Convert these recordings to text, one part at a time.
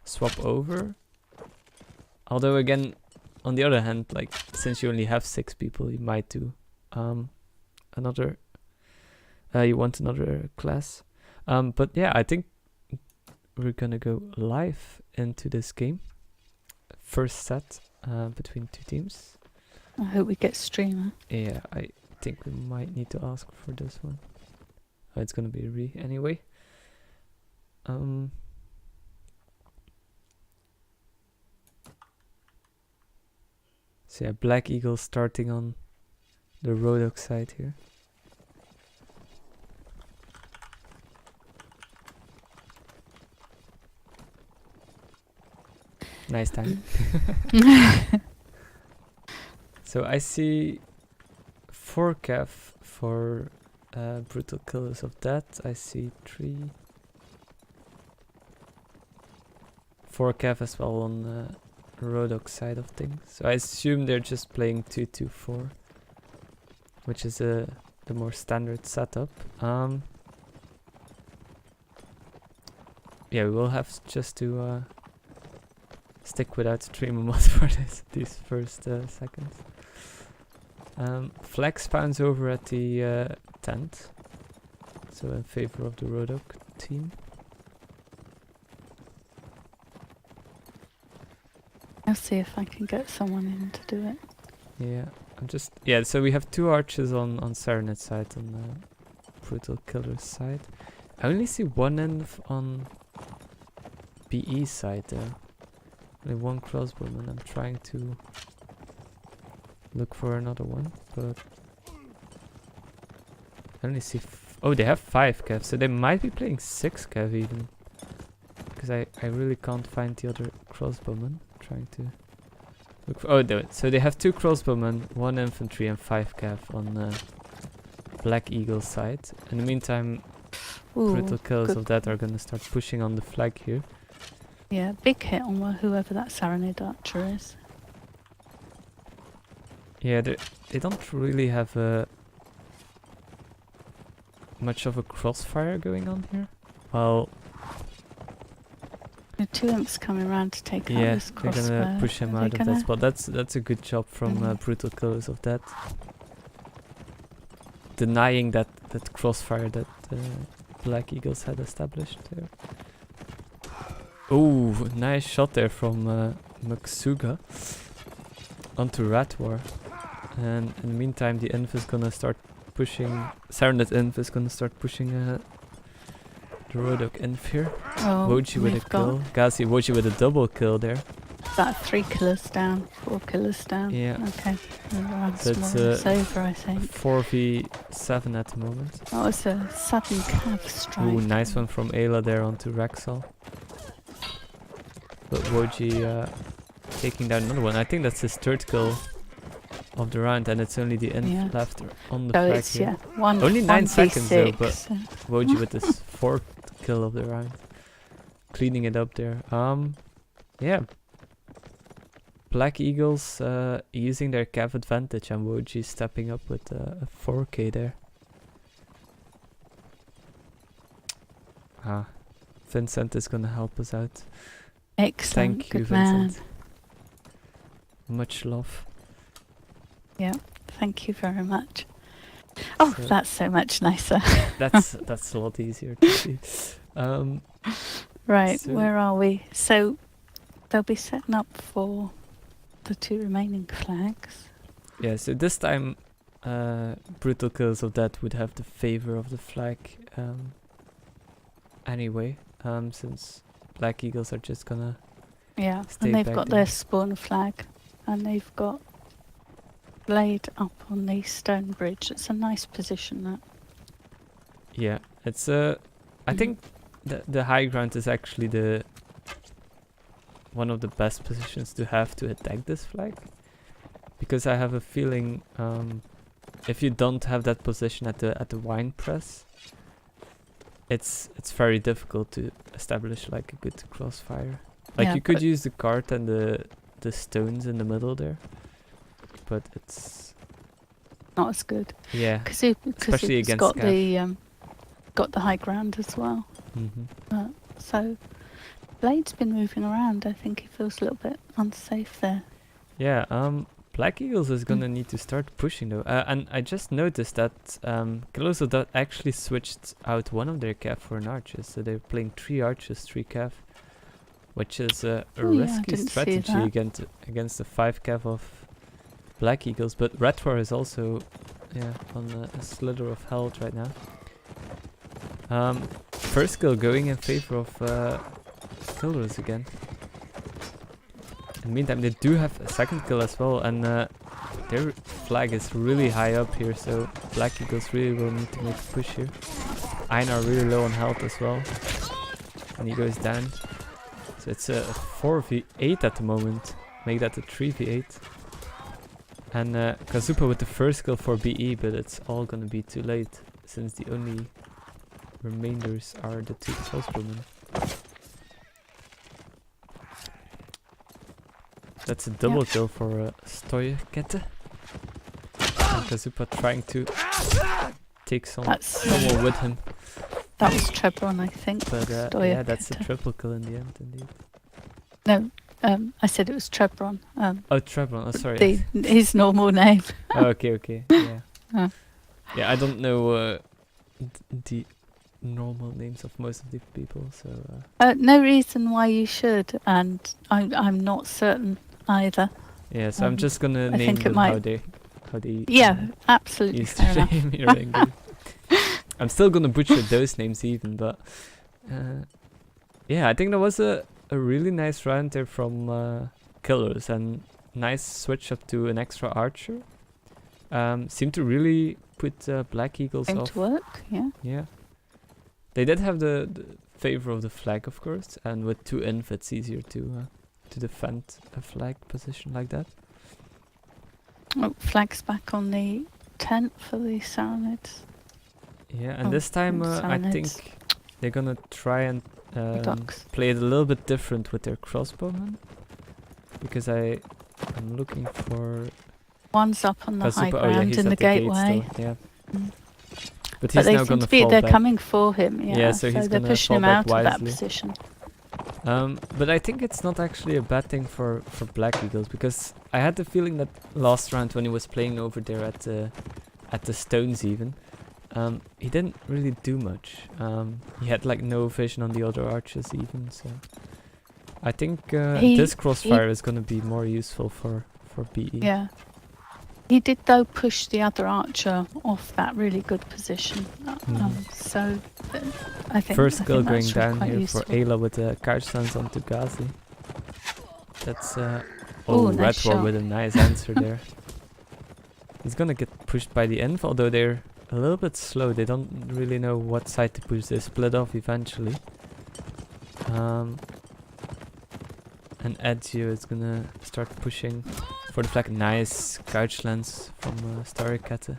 swap over. Although again, on the other hand, like since you only have 6 people, you might do another. You want another class. But yeah, I think we're gonna go live into this game. First set between 2 teams. I hope we get streamer. Yeah, I think we might need to ask for this one. It's gonna be re anyway. So yeah, Black Eagle starting on the Rodok side here. Nice time. So I see 4 cav for Brutal Killers of Death. I see 4 cav as well on Rodok side of things. So I assume they're just playing 2-2-4, which is the more standard setup. Yeah, we will have just to stick without streamer mod for these first seconds. Flag spawns over at the tent, so in favor of the Rodok team. I'll see if I can get someone in to do it. Yeah, so we have 2 archers on Serenade side, on the Brutal Killer side. I only see 1 inf on BE side there. Only 1 crossbowman. I'm trying to look for another one, but I only see oh, they have 5 cav, so they might be playing 6 cav even, because I really can't find the other crossbowman. Trying to look for, so they have 2 crossbowmen, 1 infantry and 5 cav on Black Eagle side. In the meantime, Brutal Killers of that are gonna start pushing on the flag here. Yeah, big hit on whoever that Serenade archer is. Yeah, they don't really have much of a crossfire going on here. Well, the 2 imps coming around to take out yeah, this they're crossbow. gonna push him out of that spot. That's a good job from Brutal Killers of that. Denying that crossfire that Black Eagles had established there. Oh, nice shot there from Maksuga onto Ratwar. And in the meantime, the Inf is gonna start pushing. Serenade Inf is gonna start pushing the Rodok Inf here. Oh, Woji with a kill. Gazi Woji with a double kill there. That 3 killers down, 4 killers down. Yeah. Okay. So it's over, I think. 4v7 at the moment. That was a sudden cav strike. Ooh, nice one from Ayla there onto Rexall. But Woji taking down another one. I think that's his 3rd kill of the round, and it's only the Inf left on the flag here. Only 9 seconds though, but Woji with his 4th kill of the round. Cleaning it up there. Yeah. Black Eagles using their cav advantage, and Woji stepping up with a 4k there. Vincent is gonna help us out. Excellent. Thank you, Good Vincent. Man. Much love. Yeah, thank you very much. Oh, so that's so much nicer. that's a lot easier to see. Right, so where are we? So they'll be setting up for the 2 remaining flags. Yeah, so this time Brutal Killers of that would have the favor of the flag anyway, since Black Eagles are just gonna stay and they've back got there. their spawn flag, and they've got Blade up on the stone bridge. It's a nice position, that. Yeah, it's I think the high ground is actually one of the best positions to have to attack this flag, because I have a feeling if you don't have that position at the wine press, it's very difficult to establish like a good crossfire. Like you could use the cart and the stones in the middle there, but it's not as good. Yeah, especially against got the high ground as well. Mm-hmm. So Blade's been moving around. I think he feels a little bit unsafe there. Yeah, Black Eagles is gonna need to start pushing though. And I just noticed that Killers of Dot actually switched out one of their cav for an archer. So they're playing 3 archers, 3 cav. Which is a Oh yeah, I risky didn't see strategy that. against the 5 cav of Black Eagles. But Redwar is also on a slither of health right now. First kill going in favor of Killers again. In the meantime, they do have a second kill as well, and their flag is really high up here, so Black Eagles really will need to make a push here. Einar really low on health as well, and he goes down. So it's a 4v8 at the moment. Make that a 3v8. And Kazupa with the first kill for BE, but it's all gonna be too late, since the only remainders are the 2 crossbowmen. That's a double kill for Stoykette. And Kazupa trying to take someone with him. That was Trebron, I think. But yeah, that's a triple kill in the end, indeed. No, I said it was Trebron. Oh, Trebron, oh sorry. His normal name. Oh, okay, yeah. Yeah, I don't know the normal names of most of the people, so... No reason why you should, and I'm not certain either. Yeah, so I'm just gonna name them how they yeah, absolutely used fair to enough. name your language. I'm still gonna butcher those names even, but yeah, I think that was a really nice round there from Killers, and nice switch up to an extra archer. Seemed to really put Black Eagles Seemed off. to work, yeah. Yeah. They did have the favor of the flag, of course, and with 2 inf it's easier to defend a flag position like that. Oh, flag's back on the tent for the Saronids. Yeah, and this time I think they're gonna try and play it a little bit different with their crossbowmen, because I'm looking for one's up on the high Kazupa. ground He's in the at gate gateway. still, yeah. But But he's they now seem gonna to be, fall they're back. coming for him, yeah. So he's they're gonna pushing fall him back out of that wisely. position. But I think it's not actually a bad thing for Black Eagles, because I had the feeling that last round when he was playing over there at the stones even, he didn't really do much. He had like no vision on the other archers even, so I think this crossfire is gonna be more useful for BE. Yeah. He did though push the other archer off that really good position. So I think first kill going that's down quite here useful. for Ayla with the couch stance onto Ghazi. That's Ooh, nice Redwar shot. with a nice answer there. He's gonna get pushed by the inf, although they're a little bit slow. They don't really know what side to push. They split off eventually. And Ezio is gonna start pushing for the flag. Nice couch lance from Stoykette,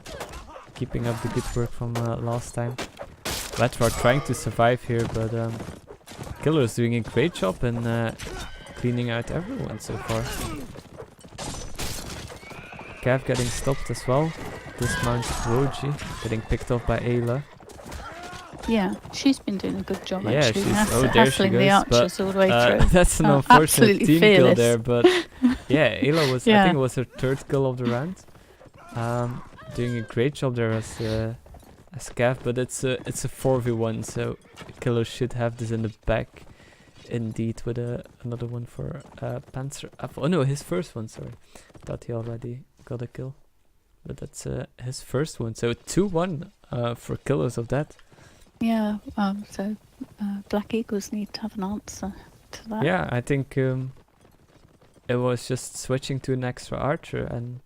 keeping up the good work from last time. Redwar trying to survive here, but Killer is doing a great job in cleaning out everyone so far. Cav getting stopped as well. Dismounts Roji, getting picked off by Ayla. Yeah, she's been doing a good job Yeah, actually. she's there she Hassling goes. the archers all the way through. That's an Oh, unfortunate absolutely team kill fearless. there, but yeah, Ayla was. I think it was her 3rd kill of the round. Doing a great job there as Cav, but it's a 4v1, so Killer should have this in the back. Indeed, with another one for Panzer. Oh no, his first one. Sorry, thought he already got a kill, but that's his first one. So 2-1 for Killers of that. Yeah, so Black Eagles need to have an answer to that. Yeah, I think it was just switching to an extra archer, and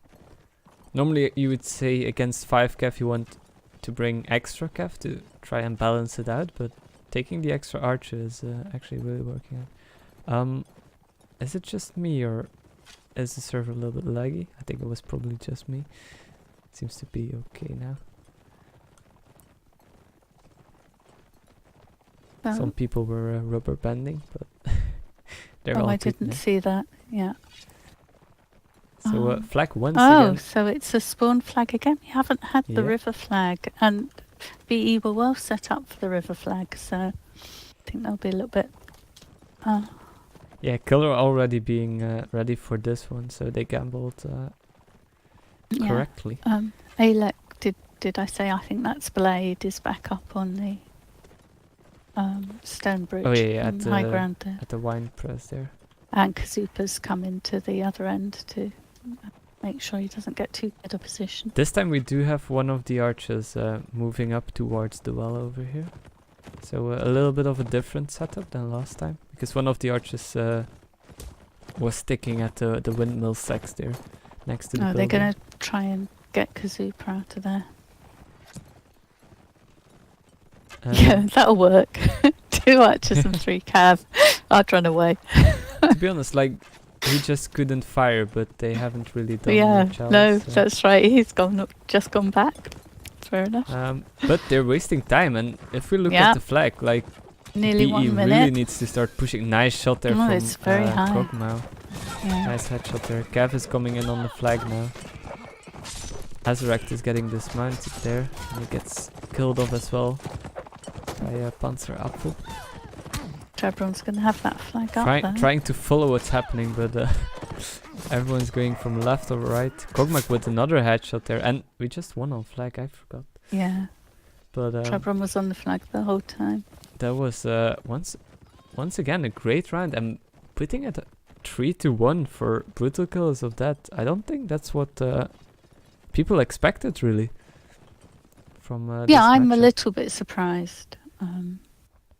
normally you would say against 5 cav you want to bring extra cav to try and balance it out, but taking the extra archer is actually really working out. Is it just me, or is the server a little bit laggy? I think it was probably just me. Seems to be okay now. Some people were rubber banding, but they're all I good didn't now. see that. Yeah. So flag once Oh, again. so it's a spawn flag again. You haven't had the Yeah. river flag, and BE were well set up for the river flag, so I think they'll be a little bit Yeah, Killer already being ready for this one, so they gambled Yeah. correctly. Alec, did I say I think that's Blade is back up on the stone bridge Oh yeah, on high ground there. at the wine press there. And Kazupa's coming to the other end to make sure he doesn't get too good a position. This time we do have one of the archers moving up towards the well over here. So a little bit of a different setup than last time. Because one of the archers was sticking at the windmill sacks there. Next to the building. They're going to try and get Kazupa out of there. Yeah, that'll work. 2 archers and 3 cav. I'd run away. To be honest, like, he just couldn't fire, but they haven't really done much else. No, so. that's right. He's just gone back. Fair enough. But they're wasting time, and if we look Yeah. at the flag, like, Nearly BE 1 minute. really needs to start pushing. Nice shot there from it's very high. Krogmau. Yeah. Nice headshot there. Cav is coming in on the flag now. Azerect is getting dismounted there, and he gets killed off as well by Panzer Apfel. Trebron's going to have that flag up there. Trying to follow what's happening, but everyone's going from left or right. Kogmak with another headshot there, and we just won on flag, I forgot. Yeah. But Trebron was on the flag the whole time. that was once again a great round, and putting it 3-1 for brutal kills of that. I don't think that's what people expected really from this I'm a matchup. little bit surprised.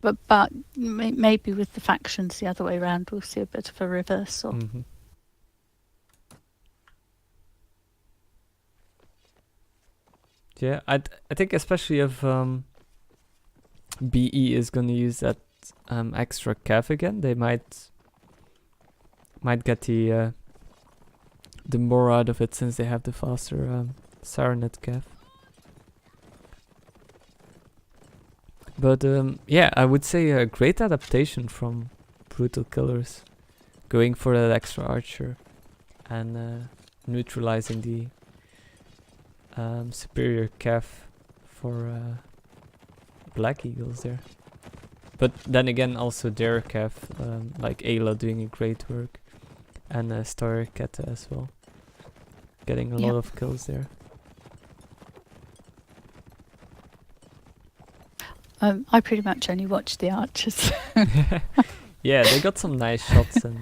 But maybe with the factions the other way around, we'll see a bit of a reversal. Mhm. Yeah, I think especially if BE is gonna use that extra cav again, they might get the more out of it since they have the faster Sarenet cav. But yeah, I would say a great adaptation from Brutal Killers, going for that extra archer and neutralizing the superior cav for Black Eagles there. But then again, also their cav, like Ayla doing a great work, and Storycat as well, getting a lot of kills there. I pretty much only watched the archers. Yeah, they got some nice shots in.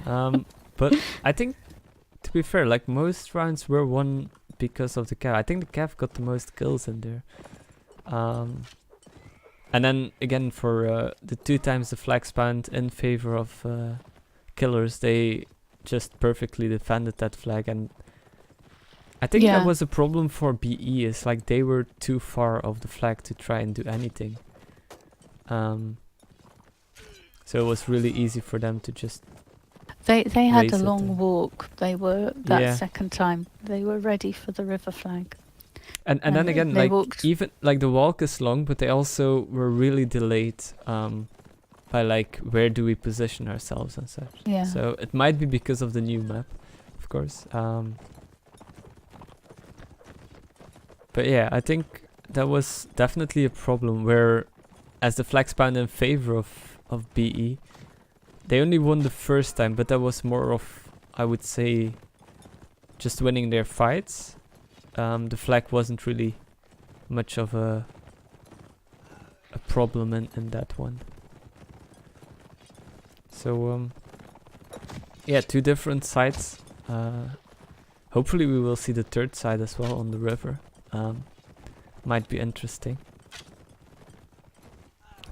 But I think, to be fair, like most rounds were won because of the cav. I think the cav got the most kills in there. And then again for the 2 times the flag spawned in favor of Killers, they just perfectly defended that flag, and I think that was a problem for BE. Is like they were too far off the flag to try and do anything. So it was really easy for them to just. They had a race it long and- walk. They were second time. They were ready for the river flag. And then again, they like walked- even like the walk is long, but they also were really delayed by like where do we position ourselves and such. Yeah. So it might be because of the new map, of course. But yeah, I think that was definitely a problem where, as the flag spawned in favor of BE, they only won the first time, but that was more of, I would say, just winning their fights. The flag wasn't really much of a problem in that one. So yeah, 2 different sides. Hopefully we will see the 3rd side as well on the river. Might be interesting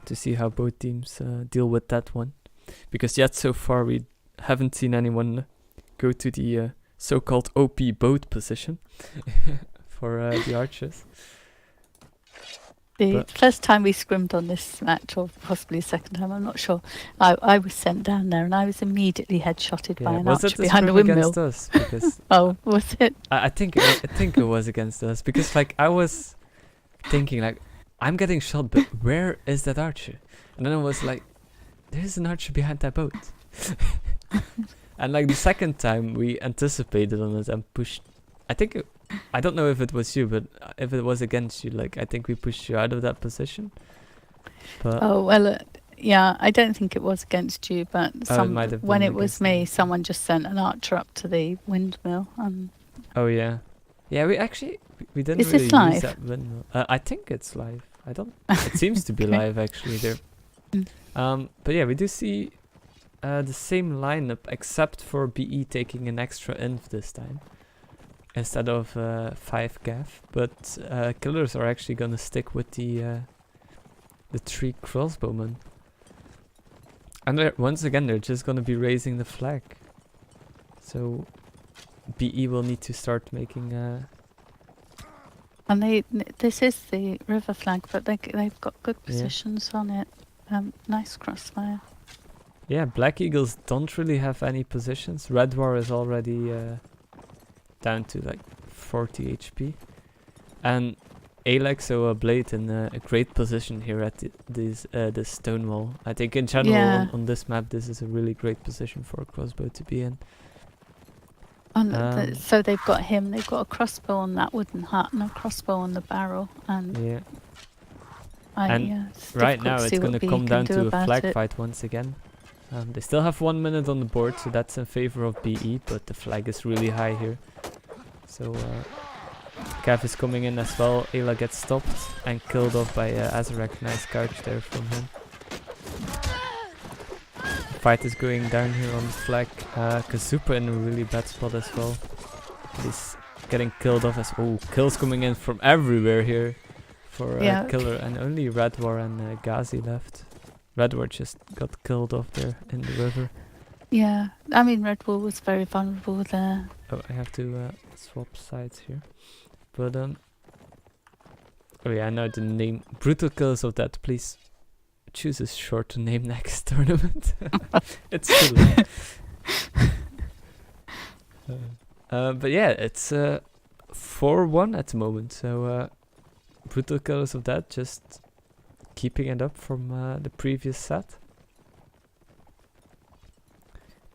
to see how both teams deal with that one, because yet so far we haven't seen anyone go to the so-called OP boat position for the archers. The But- first time we scrimmed on this match, or possibly the second time, I'm not sure. I was sent down there and I was immediately headshotted by an was archer it the behind a scrim windmill. against us? Because Oh, was it? I think it was against us, because like I was thinking like I'm getting shot, but where is that archer? And then I was like, there's an archer behind that boat. And like the second time we anticipated on it and pushed. I don't know if it was you, but if it was against you, like I think we pushed you out of that position. But Oh well, Yeah, I don't think it was against you, but Oh, it might have when been it was against me, me. someone just sent an archer up to the windmill. Oh yeah, yeah. We actually we didn't Is really this use live? that windmill. I think it's live. I don't. It seems to be Okay. live actually there. Mm. But yeah, we do see the same lineup except for BE taking an extra inv this time instead of 5 gaff. But killers are actually gonna stick with the 3 crossbowmen. And once again, they're just gonna be raising the flag. So BE will need to start making. And this is the river flag, but they've got good positions on it. Nice crossfire. Yeah, Black Eagles don't really have any positions. Red War is already down to like 40 HP. And Alex, so a Blade in a great position here at this stone wall. I think in general on this map this is a really great position for a crossbow to be in. So they've got him, they've got a crossbow on that wooden hut and a crossbow on the barrel. And yeah. it's Right difficult now to it's see going what to BE come can down do to a about flag it. fight once again. They still have 1 minute on the board, so that's in favor of BE, but the flag is really high here. So Cav is coming in as well. Ayla gets stopped and killed off by Azarek. Nice couch there from him. Fight is going down here on the flag. Kazupa in a really bad spot as well. He's getting killed off as kills coming in from everywhere here for Killer, and only Red War and Ghazi left. Red War just got killed off there in the river. Yeah, I mean Red War was very vulnerable there. Oh, I have to swap sides here. But oh yeah, I know the name. Brutal Killers of Death, please choose a short to name next tournament. It's too late. But yeah, it's 4-1 at the moment. So Brutal Killers of Death just keeping it up from the previous set.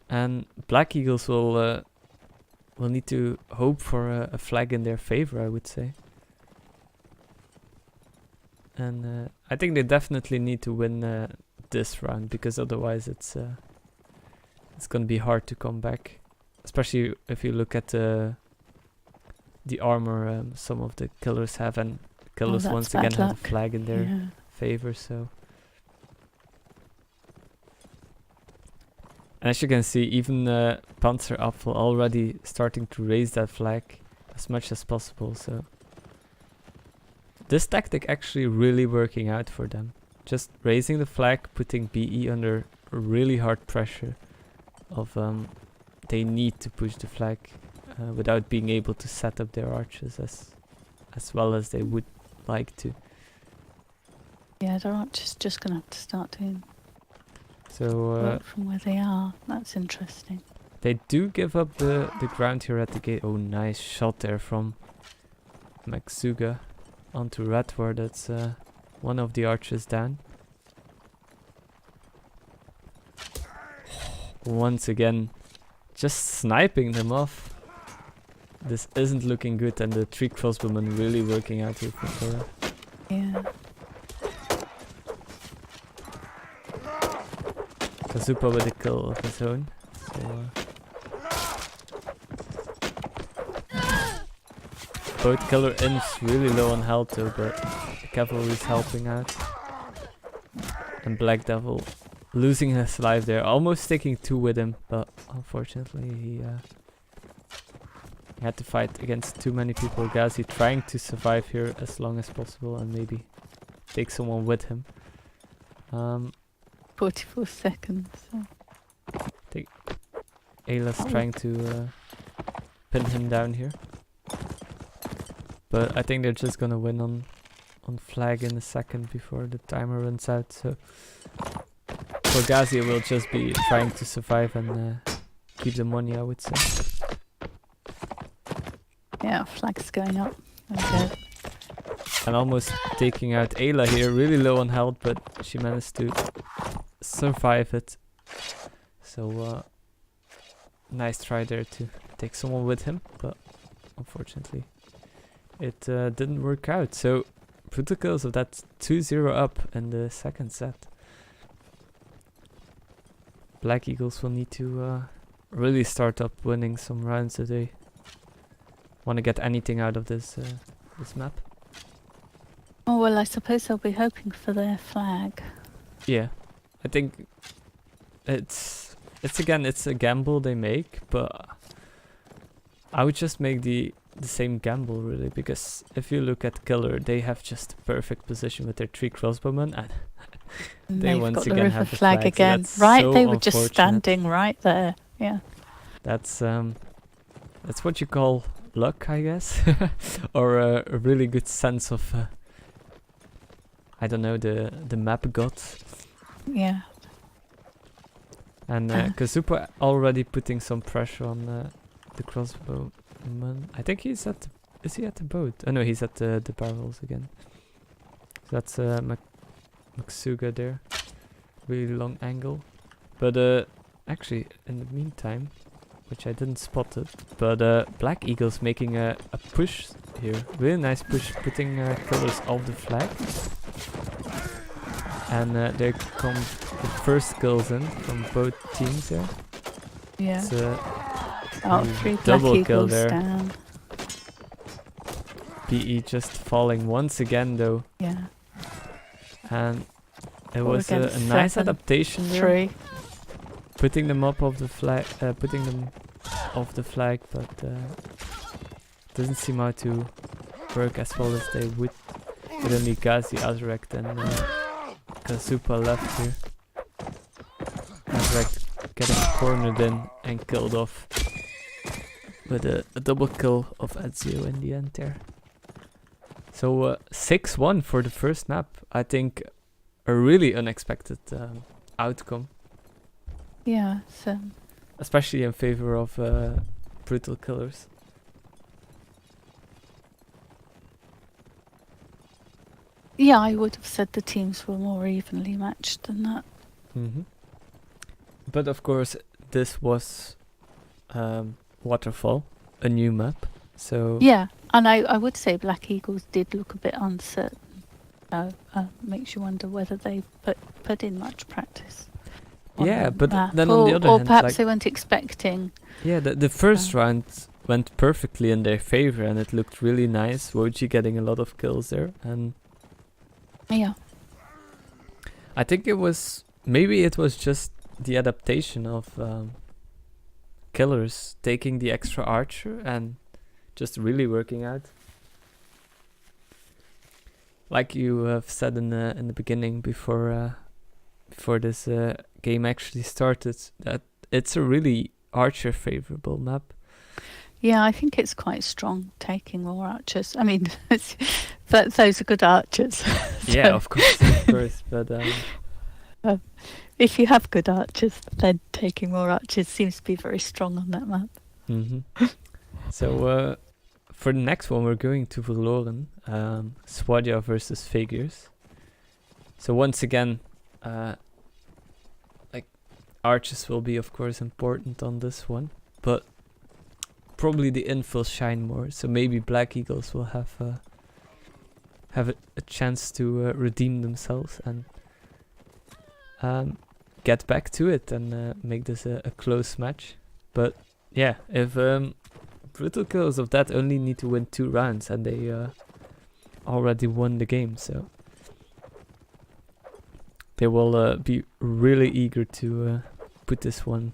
And Black Eagles will need to hope for a flag in their favor, I would say. And I think they definitely need to win this round, because otherwise it's gonna be hard to come back. Especially if you look at the armor some of the killers have, and killers once again have a flag in their favor. So, and as you can see, even Panzer Apfel already starting to raise that flag as much as possible. So this tactic actually really working out for them. Just raising the flag, putting BE under really hard pressure of they need to push the flag without being able to set up their archers as well as they would like to. Yeah, their archers just gonna have to start doing work from where they are. That's interesting. They do give up the ground here at the gate. Oh, nice shot there from Maxuga onto Radwar. That's one of the archers down. Once again, just sniping them off. This isn't looking good, and the 3 crossbowmen really working out here for Flora. Yeah. Kazupa with a kill of his own. So, both killer imps really low on health though, but the cavalry is helping out. And Black Devil losing his life there, almost taking 2 with him, but unfortunately he had to fight against too many people. Ghazi trying to survive here as long as possible and maybe take someone with him. 44 seconds. Ayla's trying to pin him down here. But I think they're just gonna win on flag in a second before the timer runs out. So for Ghazi it will just be trying to survive and keep the money, I would say. Yeah, flag's going up. Okay. And almost taking out Ayla here, really low on health, but she managed to survive it. So nice try there to take someone with him, but unfortunately it didn't work out. So Brutal Kills of that 2-0 up in the second set. Black Eagles will need to really start up winning some rounds if they want to get anything out of this this map. Oh, well, I suppose they'll be hoping for their flag. Yeah, I think it's again, it's a gamble they make, but I would just make the same gamble really, because if you look at Killer, they have just a perfect position with their 3 crossbowmen, and they They've once got the again river have the flag flag, so again. that's Right, so they were just unfortunate. standing right there. Yeah. That's what you call luck, I guess, or a really good sense of I don't know, the map god. Yeah. And Kazupa already putting some pressure on the crossbowman. I think he's at is he at the boat? Oh no, he's at the barrels again. So that's Maksuga there. Really long angle. But actually, in the meantime, which I didn't spot it, but Black Eagle's making a push here. Really nice push, putting Killers off the flag. And there come the first kills in from both teams there. Yeah. It's Oh, 3 Black double kill Eagles there. down. PE just falling once again though. Yeah. And it 4 was a against nice 7, adaptation there. 3. Putting them up off the flag, putting them off the flag, but doesn't seem how to work as well as they would with only Gazi, Azrek and Kazupa left here. Azrek getting cornered in and killed off with a double kill of Ezio in the end there. So 6-1 for the first map. I think a really unexpected outcome. Yeah, so Especially in favor of Brutal Killers. yeah, I would have said the teams were more evenly matched than that. But of course, this was Waterfall, a new map. So Yeah, and I would say Black Eagles did look a bit uncertain. Makes you wonder whether they put in much practice. On yeah, the but map, then on the other or hand, perhaps like, they weren't expecting. yeah, the first round went perfectly in their favor, and it looked really nice. Woji getting a lot of kills there, and Yeah, I think it was just the adaptation of Killers taking the extra archer and just really working out. Like you have said in the beginning before this game actually started, that it's a really archer favorable map. yeah, I think it's quite strong taking more archers. I mean, but those are good archers. Yeah, of course, but If you have good archers, then taking more archers seems to be very strong on that map. So for the next one, we're going to Verloren, Swadia versus Figures. So once again, like archers will be of course important on this one, but probably the infills shine more. So maybe Black Eagles will have a chance to redeem themselves and get back to it and make this a close match. But yeah, if Brutal Killers of that only need to win 2 rounds and they already won the game, so they will be really eager to put this one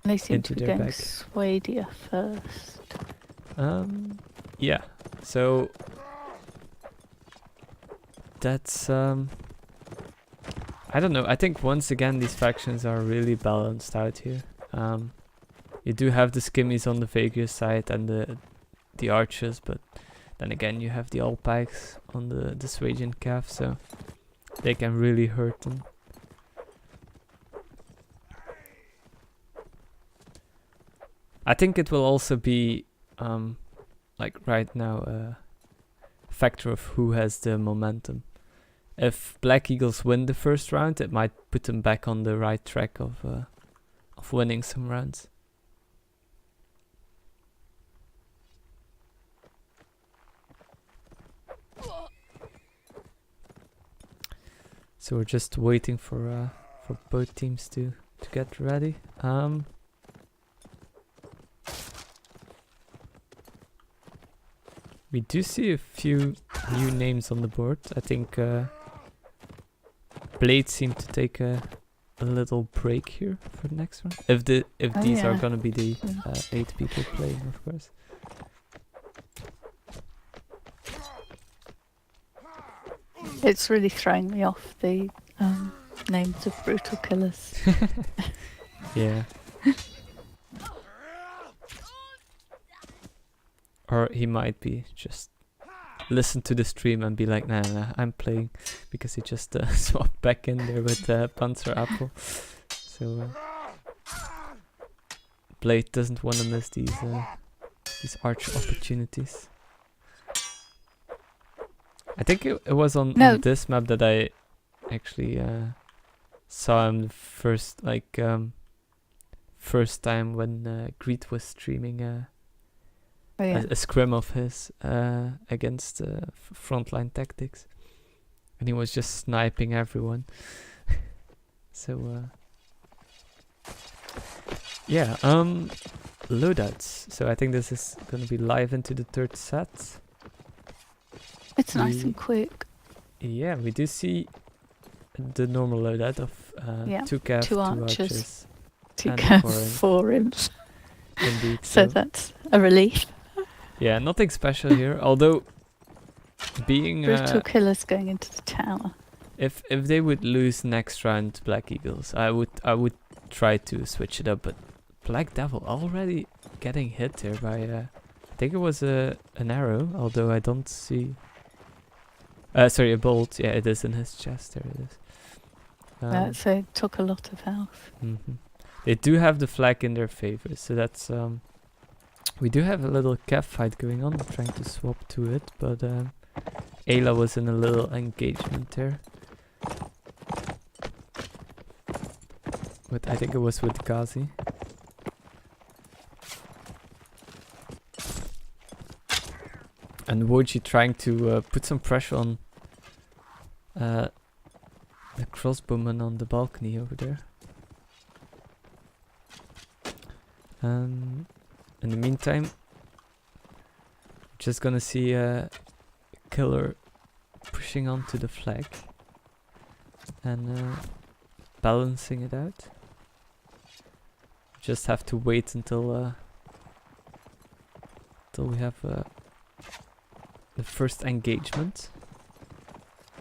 They seem into to be their going bag. Swadia first. Yeah, so that's I don't know. I think once again these factions are really balanced out here. You do have the skimmies on the Vegas side and the archers, but then again you have the Alpikes on the Swagian Cav, so they can really hurt them. I think it will also be like right now a factor of who has the momentum. If Black Eagles win the first round, it might put them back on the right track of winning some rounds. So we're just waiting for both teams to to get ready. We do see a few new names on the board. I think Blade seemed to take a little break here for the next one. If these are gonna be the 8 people playing, of course. It's really throwing me off, the names of brutal killers. Yeah. Or he might be just listen to the stream and be like, nah, I'm playing, because he just swapped back in there with Panzer Apple. So Blade doesn't want to miss these arch opportunities. I think it was on this map that I actually saw him the first time when Greed was streaming a scrim of his against Frontline Tactics, and he was just sniping everyone. So yeah, loadouts. So I think this is gonna be live into the third set. It's nice and quick. Yeah, we do see the normal loadout of 2 cav, 2 archers, 2 cav, 4 imps. Indeed. So that's a relief. Yeah, nothing special here. Although being brutal killers going into the tower. If they would lose next round Black Eagles, I would try to switch it up. But Black Devil already getting hit here by I think it was an arrow. Although I don't see. Sorry, a bolt. Yeah, it is in his chest. There it is. So it took a lot of health. They do have the flag in their favor, so that's we do have a little cav fight going on. I'm trying to swap to it, but Ayla was in a little engagement there. But I think it was with Ghazi. And Woji trying to put some pressure on the crossbowman on the balcony over there. In the meantime, just gonna see a killer pushing onto the flag and balancing it out. Just have to wait until we have the first engagement.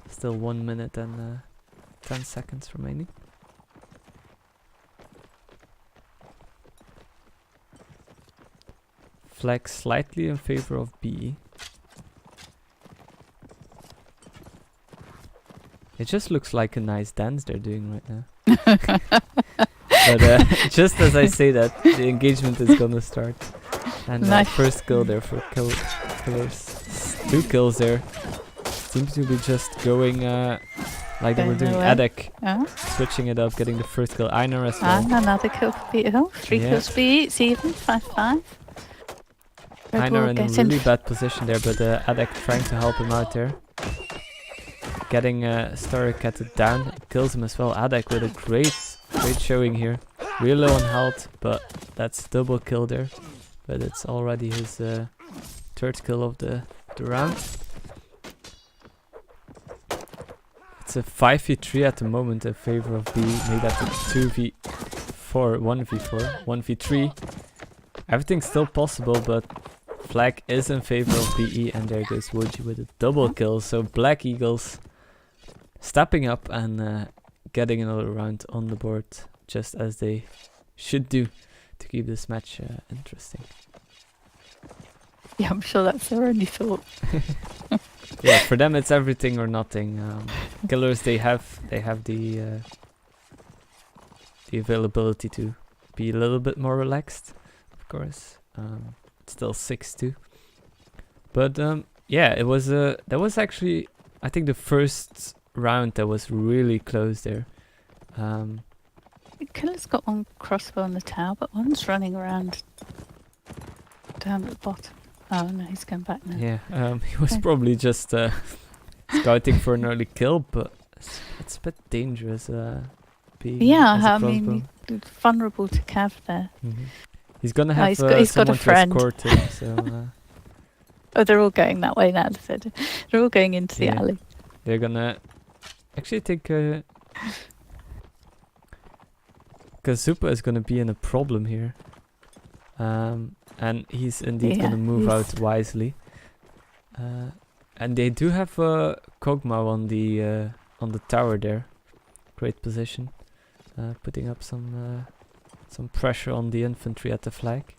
Still 1 minute and 10 seconds remaining. Flag slightly in favor of B. It just looks like a nice dance they're doing right now. But just as I say that, the engagement is gonna start. And first kill there for killers. 2 kills there. Seems to be just going like they were doing Adek. Switching it up, getting the first kill. Einar as well. And another kill for B. 3 kills for B. It's even. 5-5. Einar in a really bad position there, but Adek trying to help him out there. Getting Starcat down, kills him as well. Adek with a great showing here. Real low on health, but that's double kill there. But it's already his 3rd kill of the round. It's a 5v3 at the moment in favor of B. Maybe that's a 2v4, 1v4, 1v3. Everything's still possible, but flag is in favor of BE, and there goes Woji with a double kill. So Black Eagles stepping up and getting another round on the board, just as they should do to keep this match interesting. Yeah, I'm sure that's their only thought. Yeah, for them it's everything or nothing. Killers, they have the availability to be a little bit more relaxed, of course. It's still 6-2, but yeah, it was that was actually, I think, the first round that was really close there. The killer's got one crossbow on the tower, but one's running around down at the bottom. Oh no, he's going back now. Yeah, he was probably just scouting for an early kill, but it's a bit dangerous. Yeah, I mean, vulnerable to Cav there. He's gonna Oh, have he's got a someone to friend. escort him, so Oh, they're all going that way now. They're all going into the Yeah. alley. they're gonna actually take Kazupa is gonna be in a problem here. And he's indeed Yeah, gonna move he's- out wisely. And they do have Kog'Maw on the tower there. Great position. Putting up some pressure on the infantry at the flag.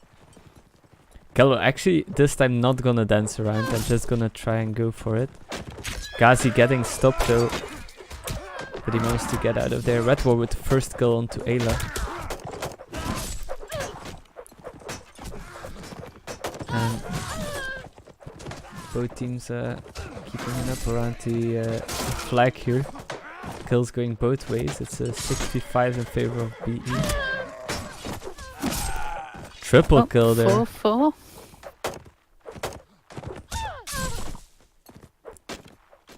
Keller actually this time not gonna dance around. I'm just gonna try and go for it. Ghazi getting stopped though. But he managed to get out of there. Red War with the first kill onto Ayla. And both teams keeping it up around the flag here. Kills going both ways. It's a 65 in favor of BE. Triple kill there. 4-4.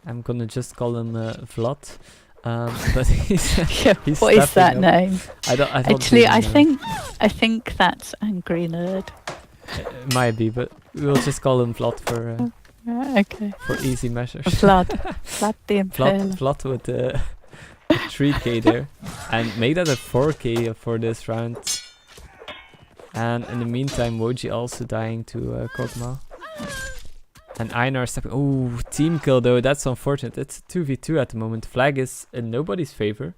I'm gonna just call him Vlad. But he's Yeah, he's what is that stepping up. name? I don't Actually, really I know. think that's Angry Nerd. It might be, but we'll just call him Vlad Okay. for easy measures. Vlad the Impaler. Vlad with the 3k there, and made that a 4k for this round. And in the meantime, Woji also dying to Kog'Maw. And Einar stepping. Oh, team kill though. That's unfortunate. It's 2v2 at the moment. Flag is in nobody's favor.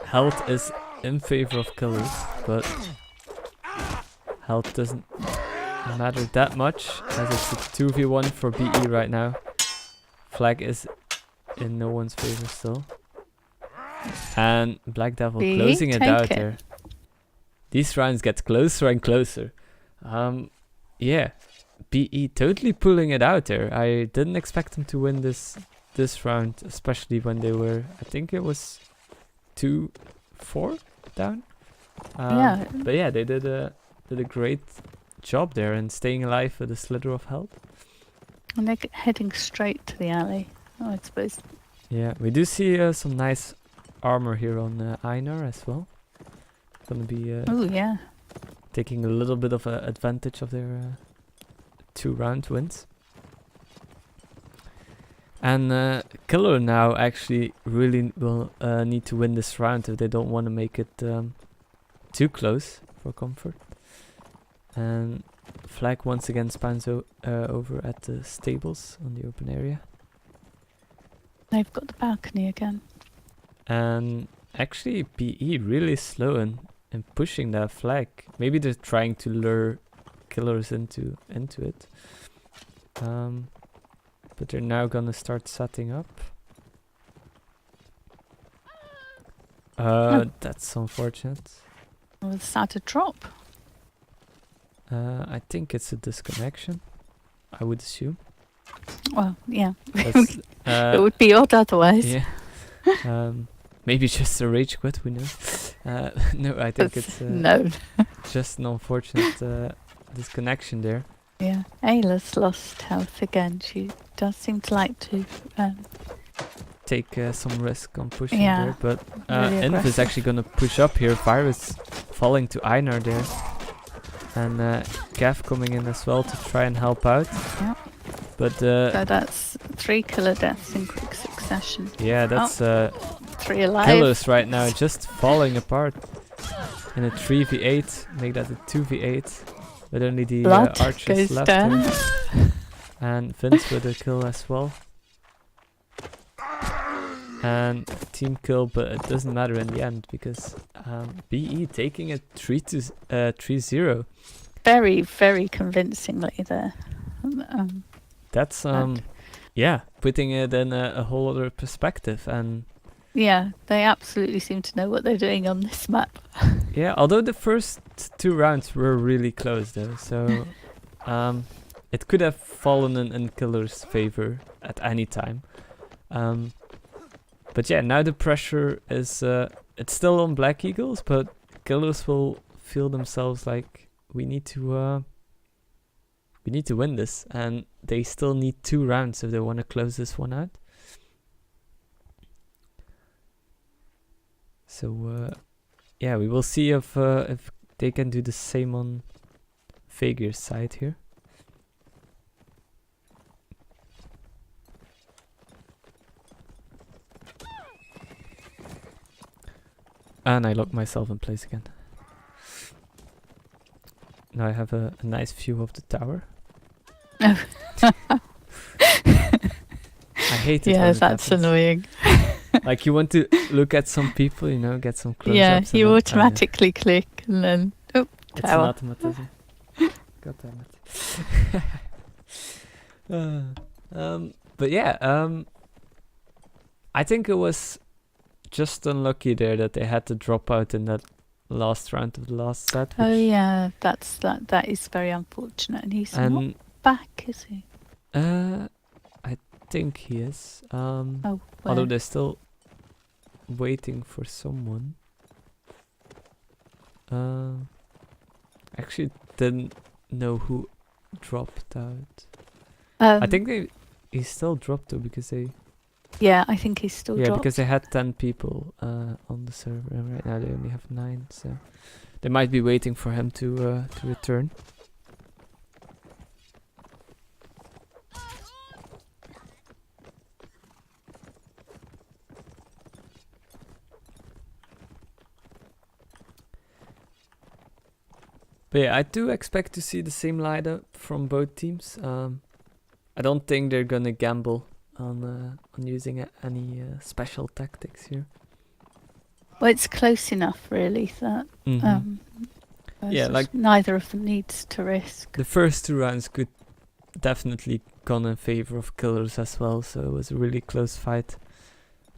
Health is in favor of killers, but health doesn't matter that much as it's a 2v1 for BE right now. Flag is in no one's favor still. And Black Devil BE, closing it take out it. there. These rounds get closer and closer. Yeah, BE totally pulling it out there. I didn't expect them to win this round, especially when they were, I think it was 2-4 down. Yeah. But yeah, they did a great job there and staying alive with a slither of health. And they're heading straight to the alley. Oh, I suppose. Yeah, we do see some nice armor here on Einar as well. Gonna be Oh, yeah. taking a little bit of advantage of their 2-round wins. And Killer now actually really will need to win this round if they don't want to make it too close for comfort. And Flag once again spawns over at the stables on the open area. They've got the balcony again. And actually BE really slow in pushing that flag. Maybe they're trying to lure killers into it. But they're now gonna start setting up. That's unfortunate. Well, it's had to drop. I think it's a disconnection, I would assume. Well, yeah. That's, It would be odd otherwise. yeah. Maybe just a rage quit, who knows? No, I think it's No. just an unfortunate disconnection there. Yeah. Ayla's lost health again. She does seem to like to. Take some risk on pushing Yeah, there, but really Inv is aggressive. actually gonna push up here. Virus falling to Einar there. And Gav coming in as well to try and help out. Yeah. But So that's 3 killer deaths in quick succession. yeah, that's 3 alive. killers right now just falling apart. In a 3v8, make that a 2v8. With only the Blood archers goes left down. there. And Vince with a kill as well. And team kill, but it doesn't matter in the end because BE taking it 3-0. Very, very convincingly there. That's yeah, putting it in a whole other perspective. And Yeah, they absolutely seem to know what they're doing on this map. yeah, although the first 2 rounds were really close though, so it could have fallen in Killer's favor at any time. But yeah, now the pressure is it's still on Black Eagles, but Killers will feel themselves like we need to win this, and they still need 2 rounds if they want to close this one out. So yeah, we will see if they can do the same on Vegir's side here. And I locked myself in place again. Now I have a nice view of the tower. Oh. I hate it. Yeah, when it that's happens. annoying. Like you want to look at some people, you know, get some close-ups. Yeah, and you then- automatically click and then It's an tower. automatism. God damn it. But yeah, I think it was just unlucky there that they had to drop out in that last round of the last set. Oh which- yeah, that is very unfortunate. And he's not And back, is he? I think he is. Oh, Although where? they're still waiting for someone. Actually didn't know who dropped out. I think he still dropped though because they Yeah, I think he's still dropped. because they had 10 people on the server and right now they only have 9, so they might be waiting for him to return. But yeah, I do expect to see the same lineup from both teams. I don't think they're gonna gamble on using any special tactics here. Well, it's close enough, really, that Yeah, like neither of them needs to risk. the first 2 rounds could definitely gone in favor of killers as well, so it was a really close fight.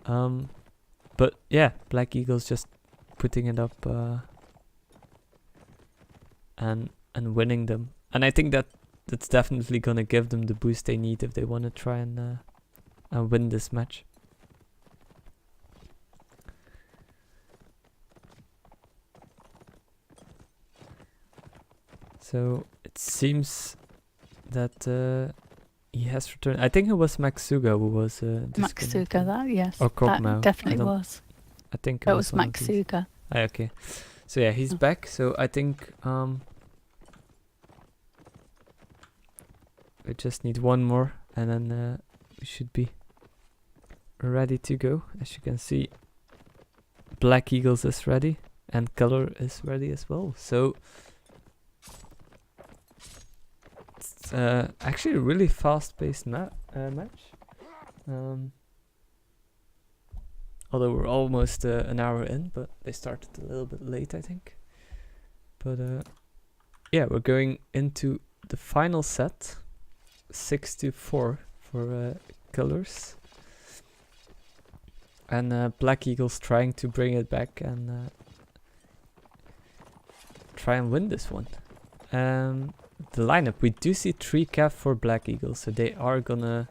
But yeah, Black Eagles just putting it up and winning them, and I think that's definitely gonna give them the boost they need if they want to try and win this match. So it seems that he has returned. I think it was Maxuga who was disconnected. Maxuga, that, yes. Or Kog'Maw. That definitely don't- was. I think it That was one of these. Maxuga. Ah, okay. So yeah, he's Oh. back. So I think we just need one more, and then we should be ready to go. As you can see, Black Eagles is ready, and Color is ready as well. So it's actually a really fast-paced match. Although we're almost an hour in, but they started a little bit late, I think. But yeah, we're going into the final set, 6-4 for Colors, and Black Eagles trying to bring it back and try and win this one. The lineup, we do see 3 cav for Black Eagles, so they are gonna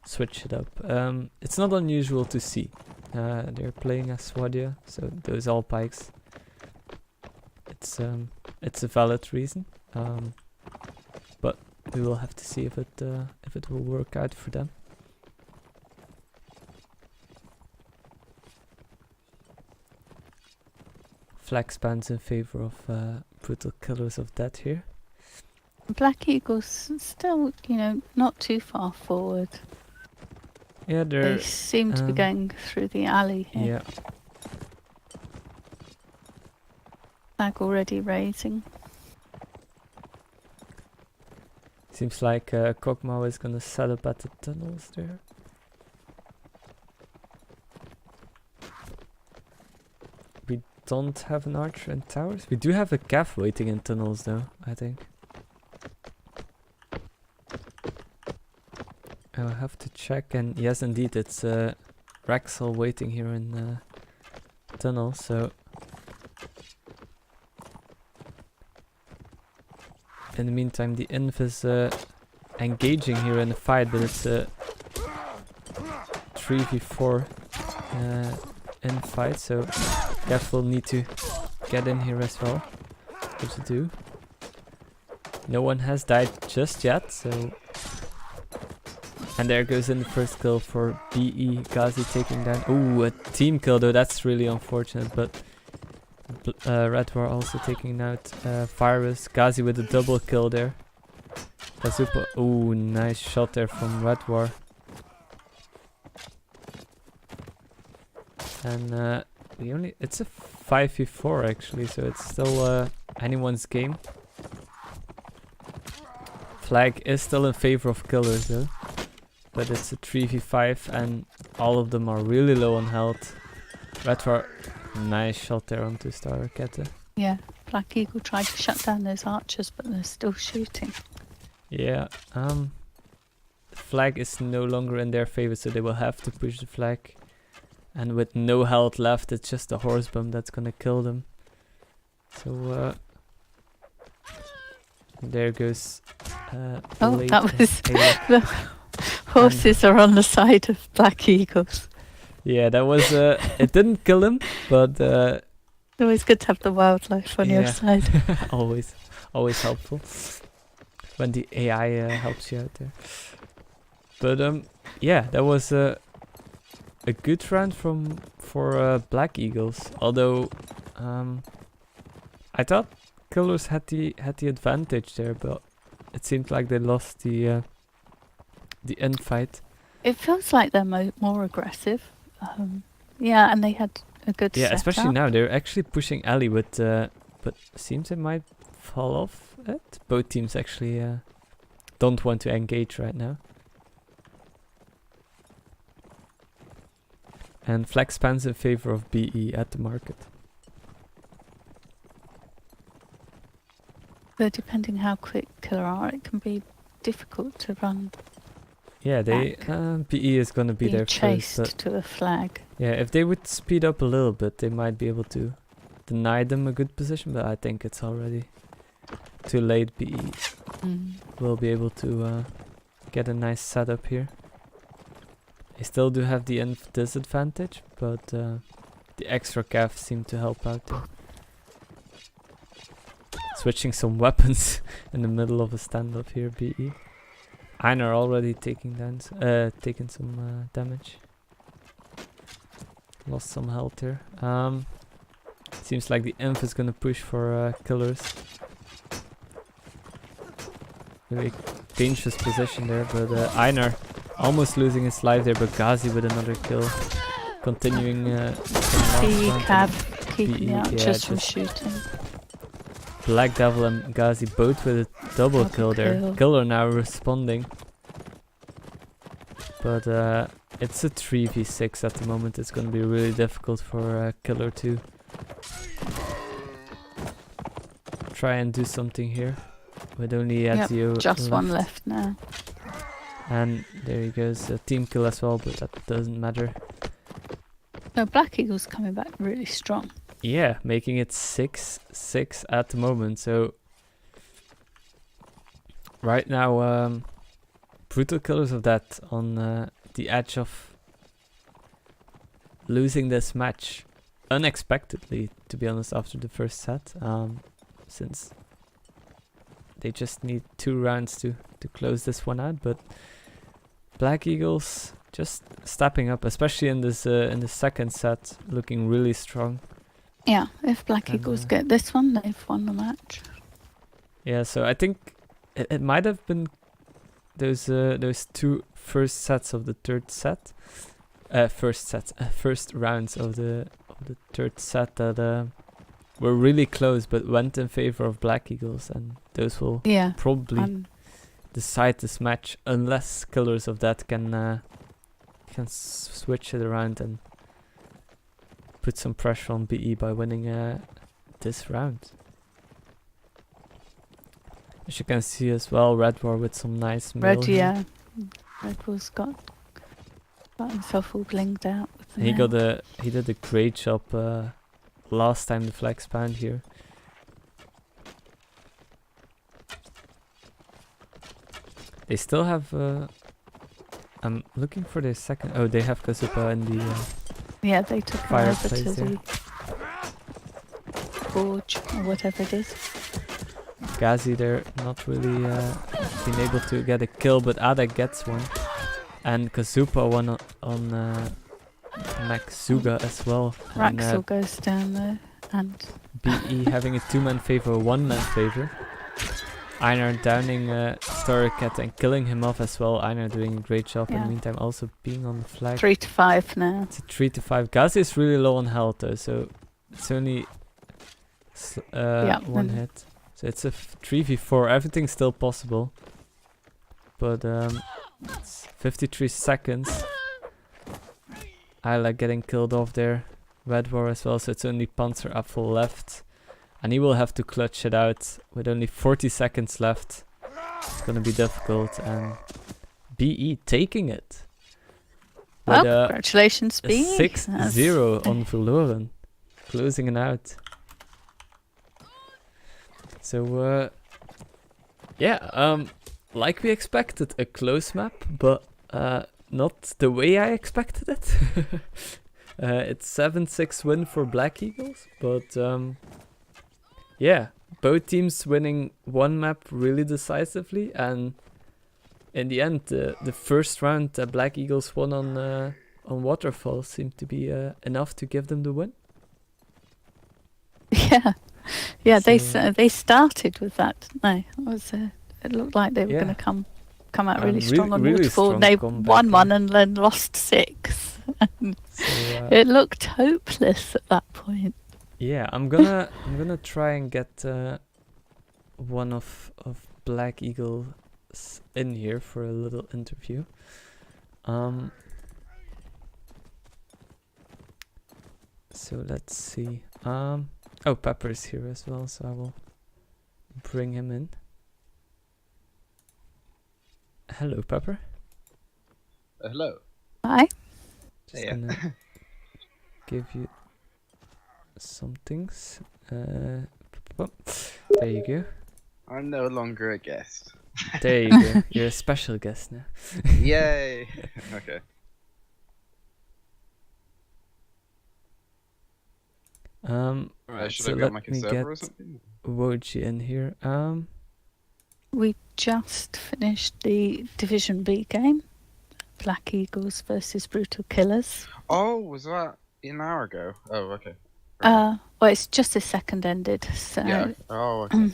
switch it up. It's not unusual to see. They're playing as Swadia, so those all pikes. It's a valid reason, but we will have to see if it will work out for them. Flag spans in favor of Brutal Killers of Death here. Black Eagles still, not too far forward. Yeah, They they're seem to be going through the alley here. yeah. Flag already raising. Seems like Kog'Maw is gonna set up at the tunnels there. We don't have an archer in towers. We do have a cav waiting in tunnels though, I think. I'll have to check, and yes indeed it's Raxel waiting here in tunnel, so in the meantime the Inv is engaging here in the fight, but it's a 3v4 in fight, so Gav will need to get in here as well. What to do? No one has died just yet, so And there goes in the first kill for BE. Ghazi taking down. Ooh, a team kill though. That's really unfortunate. But Red War also taking out Virus. Ghazi with a double kill there. Kazupa. Ooh, nice shot there from Red War. And it's a 5v4 actually, so it's still anyone's game. Flag is still in favor of killers though. But it's a 3v5 and all of them are really low on health. Red War, nice shot there onto Star Raketa. Yeah, Black Eagle tried to shut down those archers, but they're still shooting. Yeah, the flag is no longer in their favor, so they will have to push the flag. And with no health left, it's just a horse bomb that's gonna kill them. So, there goes. Oh, that was the horses are on the side of Black Eagles. Yeah, that was. It didn't kill him, but. Always good to have the wildlife on your side. always helpful when the AI helps you out there. But yeah, that was a good round for Black Eagles. Although I thought killers had the advantage there, but it seemed like they lost the end fight. It feels like they're more aggressive. Yeah, and they had a good Yeah, setup. especially now they're actually pushing Ali with, but seems it might fall off it. Both teams actually don't want to engage right now. And flag spans in favor of BE at the market. But depending how quick killer are, it can be difficult to run. Yeah, they BE is gonna be there chased first. to a flag. Yeah, if they would speed up a little bit, they might be able to deny them a good position. But I think it's already too late. BE will be able to get a nice setup here. They still do have the disadvantage, but the extra cav seem to help out there. Switching some weapons in the middle of a standoff here, BE. Einar already taking some damage. Lost some health here. Seems like the Inf is gonna push for killers. Really dangerous position there, but Einar almost losing his life there, but Ghazi with another kill. Continuing the cab keeping out just from shooting. Black Devil and Ghazi both with a double kill there. Killer now responding. But it's a 3v6 at the moment. It's going to be really difficult for Killer to try and do something here. With only Ezio just one left now. And there he goes. A team kill as well, but that doesn't matter. No, Black Eagle's coming back really strong. Yeah, making it 6-6 at the moment. So right now, Brutal Killers of that on the edge of losing this match unexpectedly, to be honest, after the first set, since they just need 2 rounds to close this one out. But Black Eagles just stepping up, especially in this in the second set, looking really strong. Yeah, if Black Eagles get this one, they've won the match. Yeah, so I think it might have been those 2 first sets of the third set, first rounds of the third set that were really close, but went in favor of Black Eagles, and those will probably decide this match, unless Killers of that can switch it around and put some pressure on BE by winning this round. As you can see as well, Red War with some nice mail. Red War's got himself all blinged out. He did a great job last time the flag spanned here. They still have I'm looking for their second. Oh, they have Kazupa in the they took fireplace over to the forge or whatever it is. Ghazi there not really being able to get a kill, but Ada gets one. and Kazupa won on Maxuga as well. And, Raxel goes down there, and BE having a 2-man favor, 1-man favor. Einar downing Storycat and killing him off as well. Einar doing a great job in the meantime, also being on the flag. 3 to 5 now. It's a 3 to 5. Gazi is really low on health though, so it's only one hit. So it's a 3v4. Everything's still possible. But it's 53 seconds. Ayla getting killed off there. Red War as well, so it's only Panzer Apfel left. And he will have to clutch it out with only 40 seconds left. It's gonna be difficult, and BE taking it. Well, congratulations, BE. 6-0 on Verloren. Closing it out. So, yeah, like we expected, a close map, but not the way I expected it. It's 7-6 win for Black Eagles, but yeah, both teams winning one map really decisively, and in the end, the first round Black Eagles won on Waterfall seemed to be enough to give them the win. Yeah, so, they started with that, didn't they? It looked like they were going to come out really strong on Waterfall. They won one and then lost 6. It looked hopeless at that point. Yeah, I'm gonna try and get one of Black Eagles in here for a little interview. So let's see. Oh, Pepper is here as well, so I will bring him in. Hello, Pepper. Hello. Hi. Just gonna give you some things. There you go. I'm no longer a guest. There you go. You're a special guest now. Yay! Okay. Right, should so I let like me a get server or something? Woji in here. We just finished the Division B game. Black Eagles versus Brutal Killers. Oh, was that an hour ago? Oh, okay. Well, it's just the second ended. So Yeah. Oh, okay.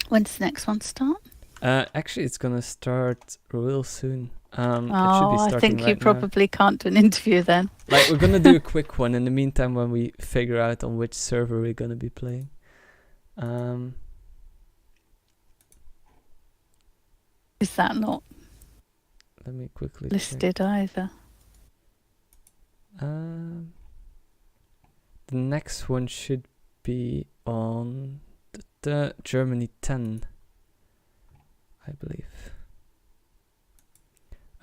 When's the next one start? Actually, it's gonna start real soon. It should be I starting think you right probably can't do an interview then. Like, we're gonna do a quick one in the meantime when we figure out on which server we're gonna be playing. Is that not Let me quickly listed check. either? The next one should be on the Germany 10, I believe.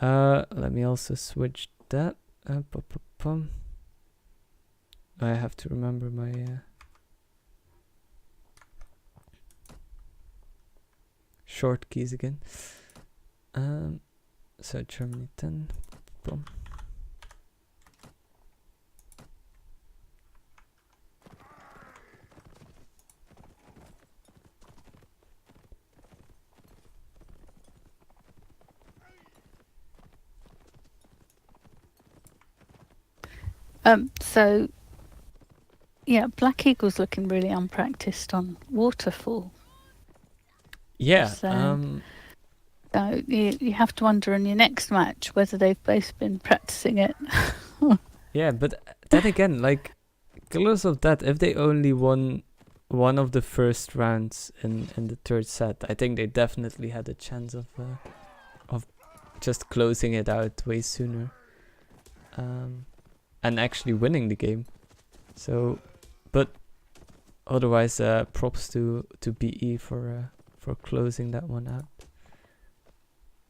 Let me also switch that. I have to remember my short keys again. So Germany 10. Boom. So yeah, Black Eagle's looking really unpracticed on Waterfall. Yeah. So you have to wonder in your next match whether they've both been practicing it. Yeah, but then again, like, Killers of Death, if they only won one of the first rounds in the third set, I think they definitely had a chance of just closing it out way sooner, and actually winning the game. So, but otherwise, props to BE for closing that one out.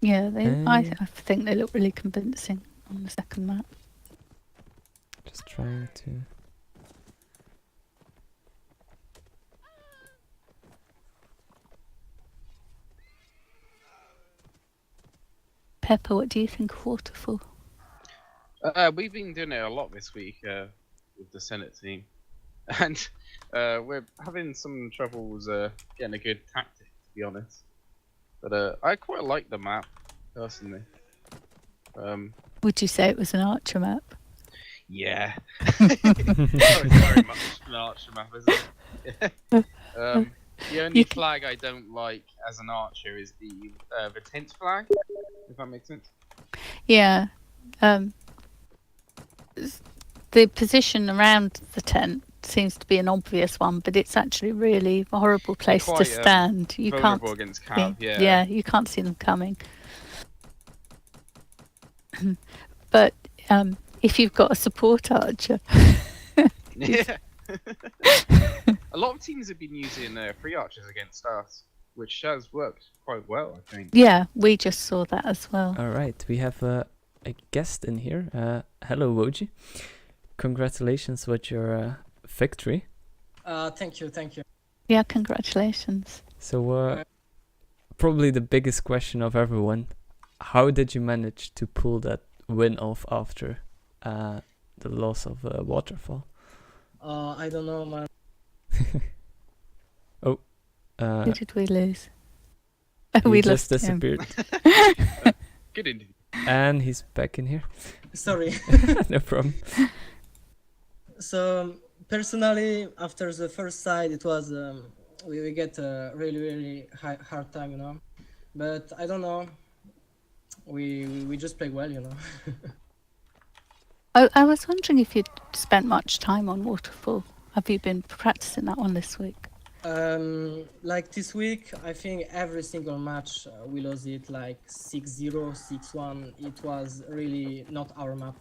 Yeah, I think they look really convincing on the second map. Just trying to. Pepper, what do you think of Waterfall? We've been doing it a lot this week with the Senate team, and we're having some troubles getting a good tactic, to be honest. But I quite like the map, personally. Would you say it was an Archer map? Yeah. Very much an Archer map, isn't it? The only flag I don't like as an Archer is the tent flag, if that makes sense. Yeah. The position around the tent seems to be an obvious one, but it's actually really a horrible place to stand. You can't against cav, yeah, you can't see them coming. But if you've got a support Archer, yeah. A lot of teams have been using free Archers against us, which has worked quite well, I think. Yeah, we just saw that as well. All right, we have a guest in here. Hello, Woji. Congratulations with your victory. Thank you. Yeah, congratulations. So, probably the biggest question of everyone: how did you manage to pull that win off after the loss of Waterfall? I don't know, man. Oh, Who did we lose? We just disappeared. Good interview. And he's back in here. Sorry. No problem. So personally, after the first side, it was we get a really hard time, you know. But I don't know. We just play well, you know. I was wondering if you'd spent much time on Waterfall. Have you been practicing that one this week? Like this week, I think every single match we lost it like 6-0, 6-1. It was really not our map.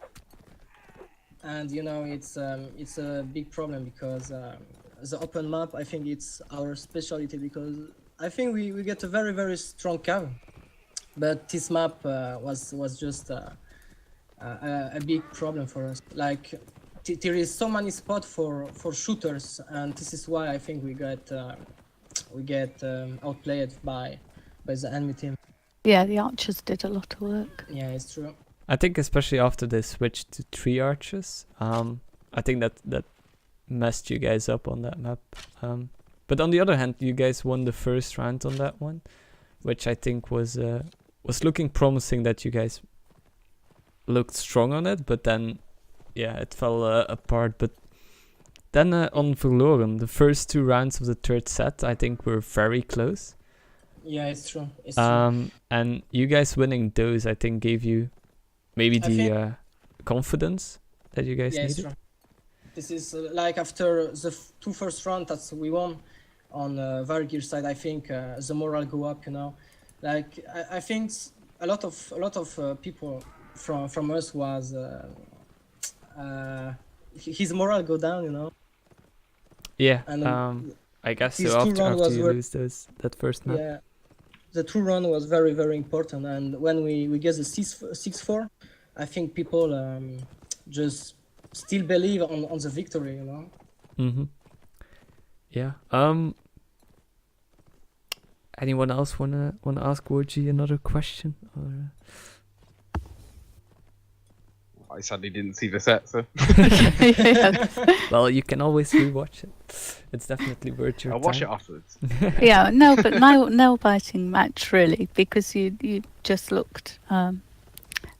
And you know, it's a big problem because the open map, I think it's our specialty, because I think we get a very strong cav, but this map was just a big problem for us. Like there is so many spots for shooters, and this is why I think we get outplayed by the enemy team. Yeah, the Archers did a lot of work. Yeah, it's true. I think especially after they switched to 3 Archers, I think that messed you guys up on that map. But on the other hand, you guys won the first round on that one, which I think was looking promising, that you guys looked strong on it, but then yeah, it fell apart. But then on Verloren, the first 2 rounds of the third set, I think were very close. Yeah, it's true. It's true. And you guys winning those, I think, gave you maybe the confidence that you guys needed. True. This is like after the 2 first rounds that we won on Vargir side, I think the morale go up, you know. Like I think a lot of people from us was his morale go down, you know. Yeah. And I guess so. After you lose that first map. Yeah. The 2 round was very important, and when we get the 6-4, I think people just still believe on the victory, you know. Mhm. Yeah. Anyone else wanna ask Woji another question? Or I sadly didn't see the set, so. Well, you can always rewatch it. It's definitely worth your I'll time. watch it afterwards. Yeah, no, but nail biting match really, because you just looked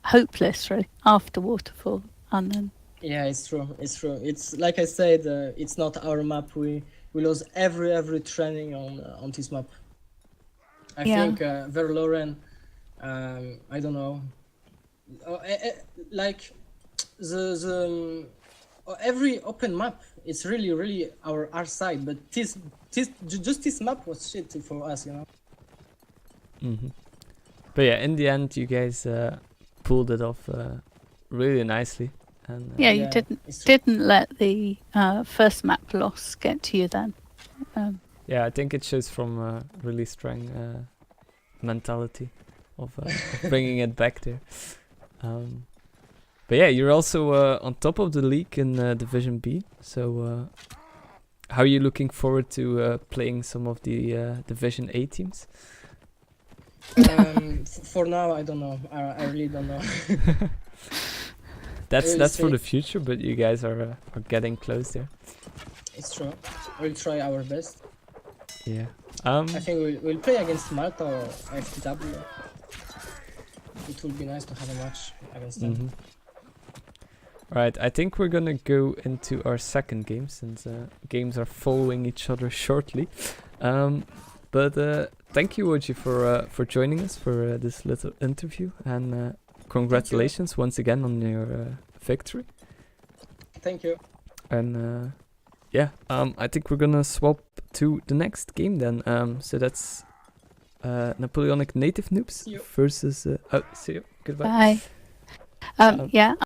hopeless really after Waterfall, and then. Yeah, it's true. It's like I said, it's not our map. We lost every training on this map. I think Verloren, I don't know, like the every open map, it's really our side, but this map was shit for us, you know. Mm-hmm. But yeah, in the end, you guys pulled it off really nicely. And, yeah, you didn't let the first map loss get to you then. Yeah, I think it shows from a really strong mentality of bringing it back there. But yeah, you're also on top of the league in Division B. So how are you looking forward to playing some of the Division A teams? For now, I don't know. I really don't know. That's for the future, but you guys are getting close there. It's true. We'll try our best. Yeah. I think we'll play against Malta or FTW. it would be nice to have a match against them. Right, I think we're gonna go into our second game since games are following each other shortly. But thank you, Oji, for joining us for this little interview, and congratulations once again on your victory. Thank you. And yeah, I think we're gonna swap to the next game then. So that's Napoleonic Native Noobs versus. Oh, see you. Goodbye. Bye. Yeah.